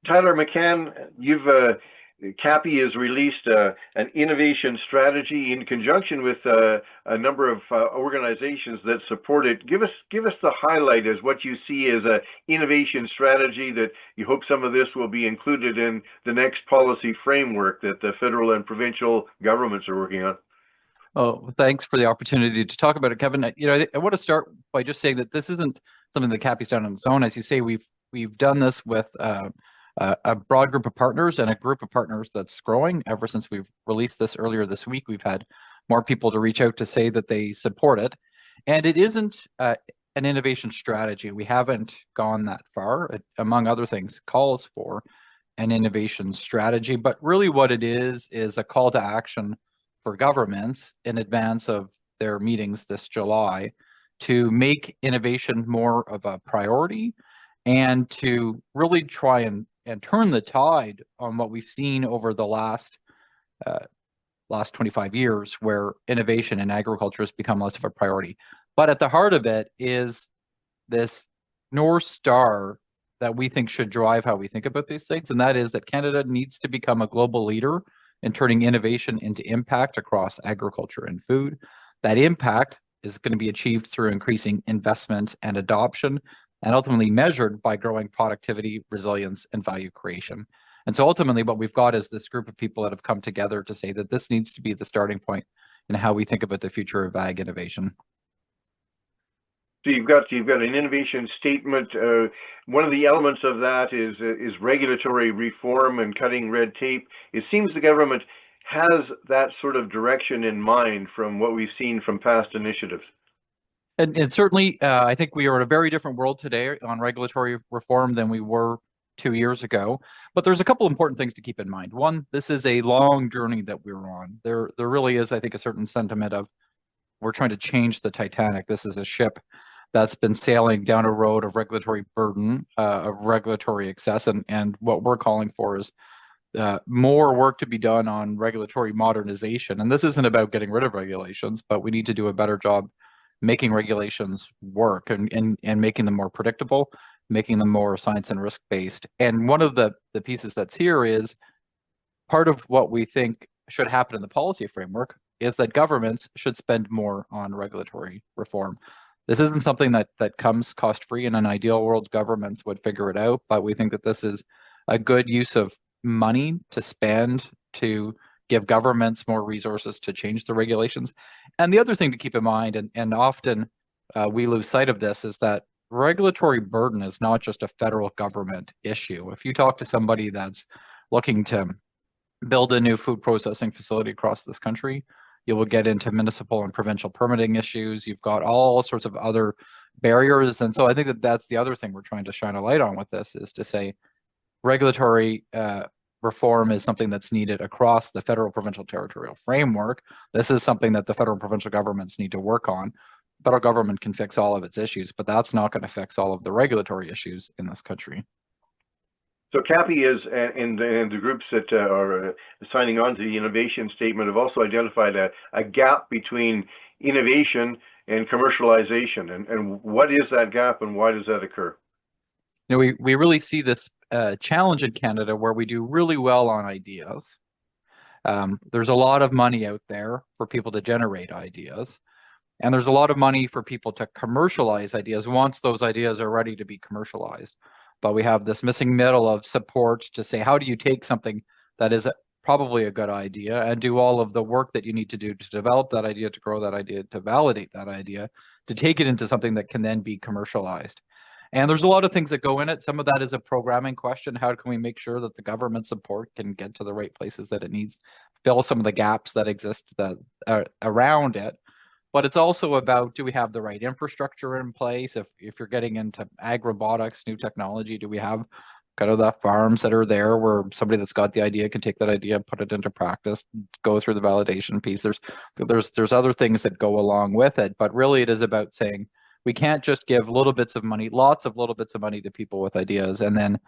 Tyler McCann, CAPI has released an innovation strategy in conjunction with a number of organizations that support it. Give us the highlight as what you see as an innovation strategy that you hope some of this will be included in the next policy framework that the federal and provincial governments are working on. Oh, thanks for the opportunity to talk about it, Kevin. I want to start by just saying that this isn't something that CAPI's done on its own. As you say, we've done this with a broad group of partners and a group of partners that's growing. Ever since we've released this earlier this week, we've had more people to reach out to say that they support it. And it isn't an innovation strategy. We haven't gone that far. It, among other things, calls for an innovation strategy. But really what it is a call to action for governments in advance of their meetings this July to make innovation more of a priority and to really try and turn the tide on what we've seen over the last 25 years, where innovation in agriculture has become less of a priority. But at the heart of it is this North Star that we think should drive how we think about these things, and that is that Canada needs to become a global leader in turning innovation into impact across agriculture and food. That impact is going to be achieved through increasing investment and adoption, and ultimately measured by growing productivity, resilience, and value creation. And so ultimately what we've got is this group of people that have come together to say that this needs to be the starting point in how we think about the future of ag innovation. So you've got an innovation statement. One of the elements of that is regulatory reform and cutting red tape. It seems the government has that sort of direction in mind from what we've seen from past initiatives. And certainly, I think we are in a very different world today on regulatory reform than we were 2 years ago. But there's a couple important things to keep in mind. One, this is a long journey that we're on. There really is, I think, a certain sentiment of we're trying to change the Titanic. This is a ship that's been sailing down a road of regulatory burden, of regulatory excess. And what we're calling for is more work to be done on regulatory modernization. And this isn't about getting rid of regulations, but we need to do a better job making regulations work and making them more predictable, making them more science and risk based. And one of the pieces that's here is part of what we think should happen in the policy framework is that governments should spend more on regulatory reform. This isn't something that comes cost free. In an ideal world, governments would figure it out, but we think that this is a good use of money to spend to give governments more resources to change the regulations. And the other thing to keep in mind, and often we lose sight of this, is that regulatory burden is not just a federal government issue. If you talk to somebody that's looking to build a new food processing facility across this country, you will get into municipal and provincial permitting issues. You've got all sorts of other barriers. And so I think that that's the other thing we're trying to shine a light on with this, is to say regulatory reform is something that's needed across the federal, provincial, territorial framework. This is something that the federal and provincial governments need to work on. The federal government can fix all of its issues, but that's not going to fix all of the regulatory issues in this country. So CAPI is, and the groups that are signing on to the innovation statement have also identified a gap between innovation and commercialization. And what is that gap and why does that occur? We really see this challenge in Canada where we do really well on ideas. There's a lot of money out there for people to generate ideas. And there's a lot of money for people to commercialize ideas once those ideas are ready to be commercialized. But we have this missing middle of support to say, how do you take something that is probably a good idea and do all of the work that you need to do to develop that idea, to grow that idea, to validate that idea, to take it into something that can then be commercialized. And there's a lot of things that go in it. Some of that is a programming question. How can we make sure that the government support can get to the right places that it needs, fill some of the gaps that exist that around it? But it's also about, do we have the right infrastructure in place? If you're getting into ag robotics, new technology, do we have kind of the farms that are there where somebody that's got the idea can take that idea, put it into practice, go through the validation piece? There's other things that go along with it, but really it is about saying we can't just give little bits of money, lots of little bits of money to people with ideas, and then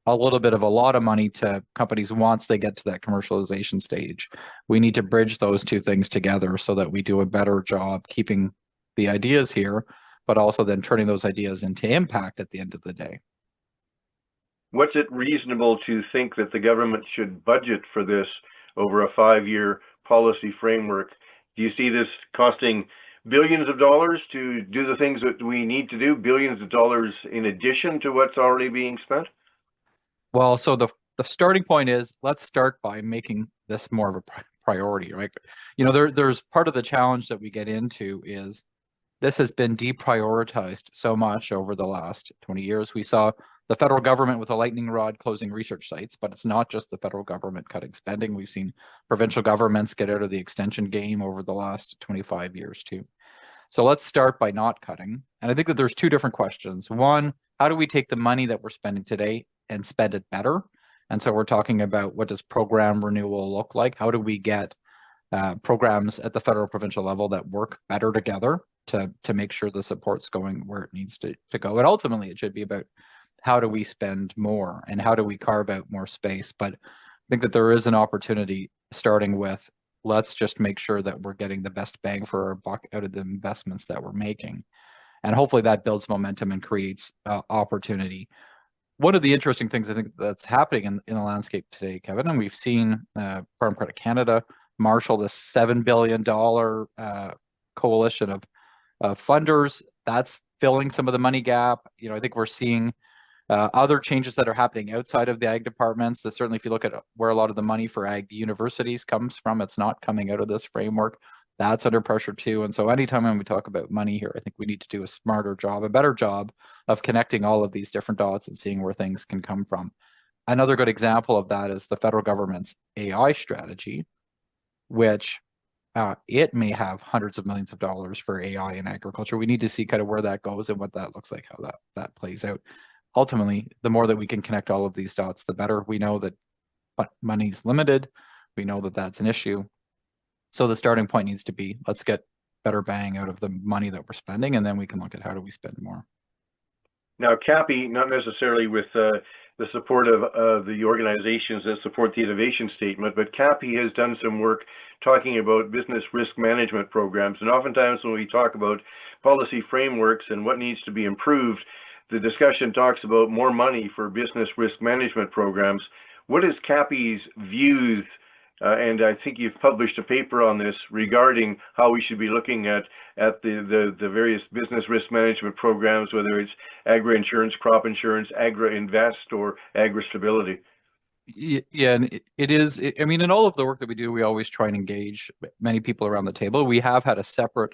a little bit of a lot of money to companies once they get to that commercialization stage. We need to bridge those two things together so that we do a better job keeping the ideas here, but also then turning those ideas into impact at the end of the day. what's it reasonable to think that the government should budget for this over a 5-year policy framework? Do you see this costing billions of dollars to do the things that we need to do, billions of dollars in addition to what's already being spent? Well, so the starting point is, let's start by making this more of a priority, right? There's part of the challenge that we get into is this has been deprioritized so much over the last 20 years. We saw the federal government with a lightning rod closing research sites, but it's not just the federal government cutting spending. We've seen provincial governments get out of the extension game over the last 25 years too. So let's start by not cutting. And I think that there's two different questions. One, how do we take the money that we're spending today and spend it better? And so we're talking about, what does program renewal look like? How do we get programs at the federal provincial level that work better together to make sure the support's going where it needs to go? And ultimately, it should be about how do we spend more and how do we carve out more space? But I think that there is an opportunity, starting with, let's just make sure that we're getting the best bang for our buck out of the investments that we're making. And hopefully that builds momentum and creates opportunity. One of the interesting things I think that's happening in the landscape today, Kevin, and we've seen Farm Credit Canada marshal this $7 billion coalition of funders. That's filling some of the money gap. I think we're seeing other changes that are happening outside of the ag departments. That certainly, if you look at where a lot of the money for ag universities comes from, it's not coming out of this framework. That's under pressure too. And so anytime when we talk about money here, I think we need to do a smarter job, a better job of connecting all of these different dots and seeing where things can come from. Another good example of that is the federal government's AI strategy, which it may have hundreds of millions of dollars for AI in agriculture. We need to see kind of where that goes and what that looks like, how that plays out. Ultimately, the more that we can connect all of these dots, the better. We know that money's limited. We know that that's an issue. So the starting point needs to be, let's get better bang out of the money that we're spending, and then we can look at how do we spend more. Now, CAPI, not necessarily with the support of the organizations that support the innovation statement, but CAPI has done some work talking about business risk management programs. And oftentimes when we talk about policy frameworks and what needs to be improved, the discussion talks about more money for business risk management programs. What is CAPI's views? And I think you've published a paper on this regarding how we should be looking at the various business risk management programs, whether it's agri-insurance, crop insurance, agri-invest, or agri-stability. Yeah, and it is. I mean, in all of the work that we do, we always try and engage many people around the table. We have had a separate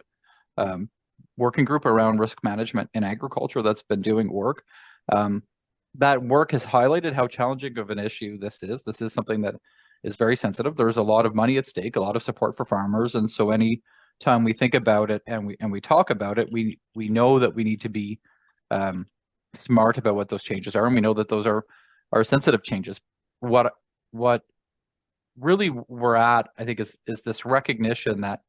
working group around risk management in agriculture that's been doing work. That work has highlighted how challenging of an issue this is. This is something that is very sensitive. There's a lot of money at stake, a lot of support for farmers, and so any time we think about it and we talk about it, we know that we need to be smart about what those changes are, and we know that those are sensitive changes. What really we're at, I think, is this recognition that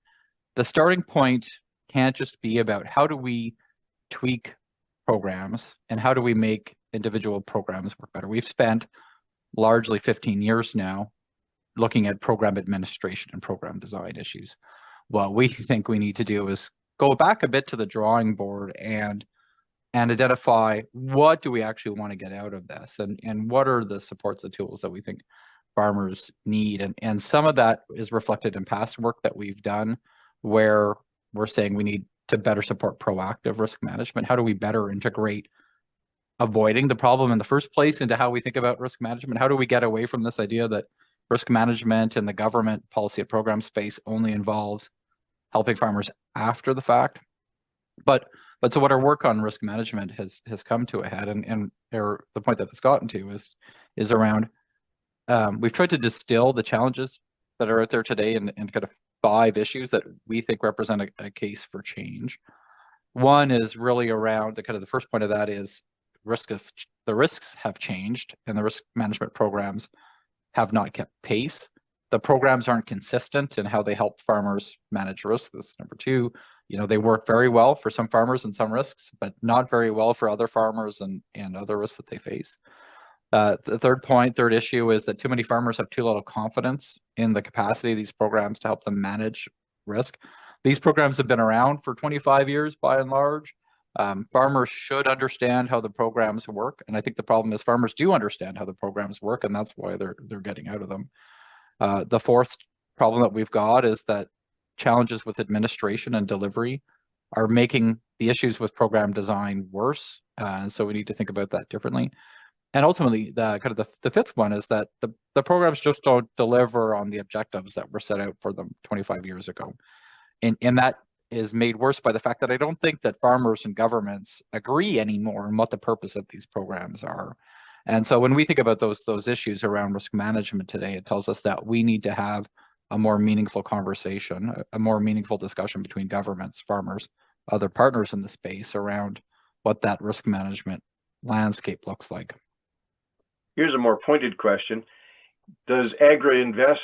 the starting point can't just be about how do we tweak programs and how do we make individual programs work better. We've spent largely 15 years now looking at program administration and program design issues. What we think we need to do is go back a bit to the drawing board and identify what do we actually want to get out of this, and what are the supports and tools that we think farmers need. And some of that is reflected in past work that we've done, where we're saying we need to better support proactive risk management. How do we better integrate avoiding the problem in the first place into how we think about risk management? How do we get away from this idea that risk management in the government policy and program space only involves helping farmers after the fact? But so what our work on risk management has come to a head, and the point that it's gotten to is around we've tried to distill the challenges that are out there today in kind of 5 issues that we think represent a case for change. One is really around the first point of that is the risks have changed, and the risk management programs have not kept pace. The programs aren't consistent in how they help farmers manage risk. This is number 2. They work very well for some farmers and some risks, but not very well for other farmers and other risks that they face. The third issue is that too many farmers have too little confidence in the capacity of these programs to help them manage risk. These programs have been around for 25 years by and large, Farmers should understand how the programs work, and I think the problem is farmers do understand how the programs work, and that's why they're getting out of them. The fourth problem that we've got is that challenges with administration and delivery are making the issues with program design worse, and so we need to think about that differently. And ultimately, the fifth one is that the programs just don't deliver on the objectives that were set out for them 25 years ago, and that is made worse by the fact that I don't think that farmers and governments agree anymore on what the purpose of these programs are. And so when we think about those issues around risk management today, it tells us that we need to have a more meaningful conversation, a more meaningful discussion between governments, farmers, other partners in the space around what that risk management landscape looks like. Here's a more pointed question. Does Agri-Invest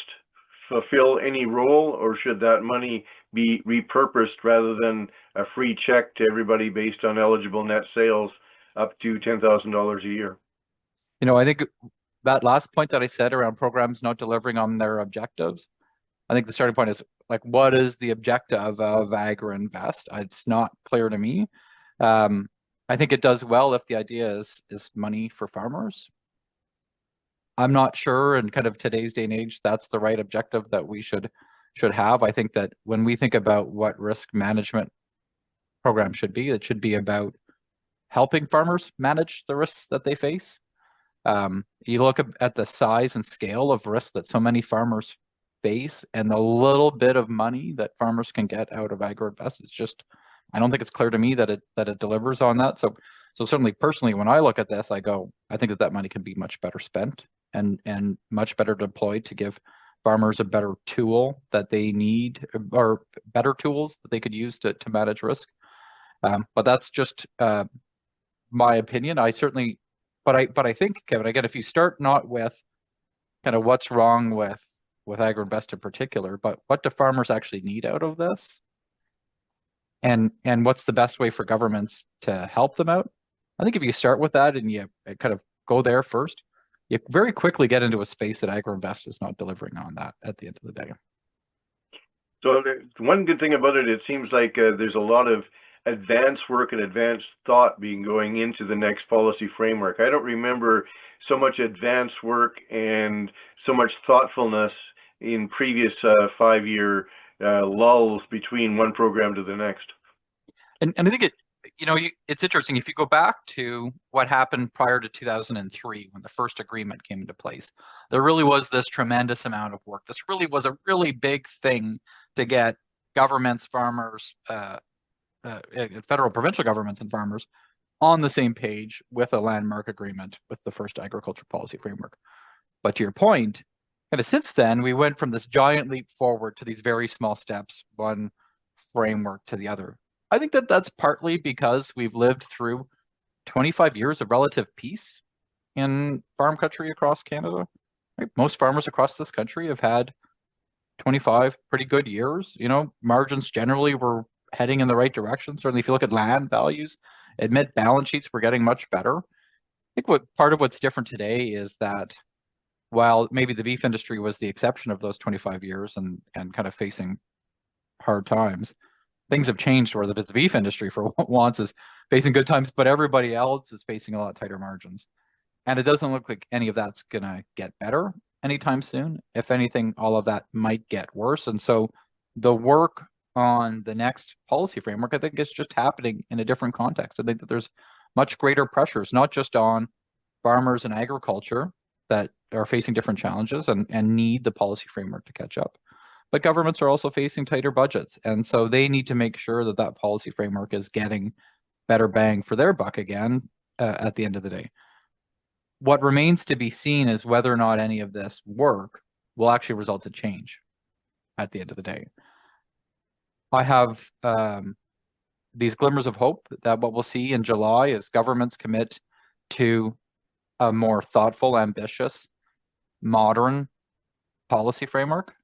fulfill any role, or should that money be repurposed rather than a free check to everybody based on eligible net sales up to $10,000 a year? I think that last point that I said around programs not delivering on their objectives, I think the starting point is like, what is the objective of Agri-Invest? It's not clear to me. I think it does well if the idea is money for farmers. I'm not sure in kind of today's day and age that's the right objective that we should have. I think that when we think about what risk management program should be, it should be about helping farmers manage the risks that they face. You look at the size and scale of risks that so many farmers face, and the little bit of money that farmers can get out of Agri-Invest, it's just, I don't think it's clear to me that it delivers on that. So certainly personally, when I look at this, I think that money can be much better spent and much better deployed to give farmers a better tool that they need, or better tools that they could use to manage risk. But that's just my opinion. I certainly, but I think, Kevin, again, if you start not with kind of what's wrong with Agri-Invest in particular, but what do farmers actually need out of this, and what's the best way for governments to help them out? I think if you start with that and you kind of go there first, you very quickly get into a space that Agri-Invest is not delivering on that at the end of the day. So one good thing about it, it seems like there's a lot of advanced work and advanced thought being going into the next policy framework. I don't remember so much advanced work and so much thoughtfulness in previous 5-year lulls between one program to the next. And I think it's interesting. If you go back to what happened prior to 2003, when the first agreement came into place, there really was this tremendous amount of work. This really was a really big thing to get governments, farmers, federal, provincial governments and farmers on the same page with a landmark agreement with the first agriculture policy framework. But to your point, kind of since then, we went from this giant leap forward to these very small steps, one framework to the other. I think that's partly because we've lived through 25 years of relative peace in farm country across Canada. Right? Most farmers across this country have had 25 pretty good years. Margins generally were heading in the right direction. Certainly, if you look at land values, admit balance sheets were getting much better. I think part of what's different today is that while maybe the beef industry was the exception of those 25 years and kind of facing hard times, things have changed where the beef industry for once is facing good times, but everybody else is facing a lot tighter margins. And it doesn't look like any of that's going to get better anytime soon. If anything, all of that might get worse. And so the work on the next policy framework, I think, is just happening in a different context. I think that there's much greater pressures, not just on farmers and agriculture that are facing different challenges and need the policy framework to catch up, but governments are also facing tighter budgets. And so they need to make sure that policy framework is getting better bang for their buck again at the end of the day. What remains to be seen is whether or not any of this work will actually result in change at the end of the day. I have these glimmers of hope that what we'll see in July is governments commit to a more thoughtful, ambitious, modern policy framework.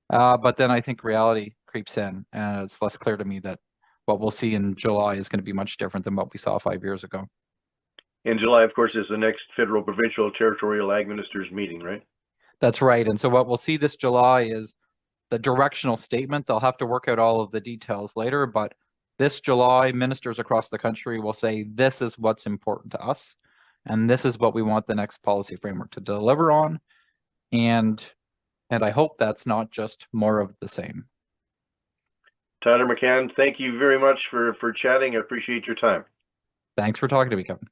But then I think reality creeps in, and it's less clear to me that what we'll see in July is going to be much different than what we saw 5 years ago. In July, of course, is the next federal, provincial, territorial ag ministers meeting, right? That's right. And so what we'll see this July is the directional statement. They'll have to work out all of the details later, but This July, ministers across the country will say, this is what's important to us, and this is what we want the next policy framework to deliver on. And I hope that's not just more of the same. Tyler McCann, thank you very much for chatting. I appreciate your time. Thanks for talking to me, Kevin.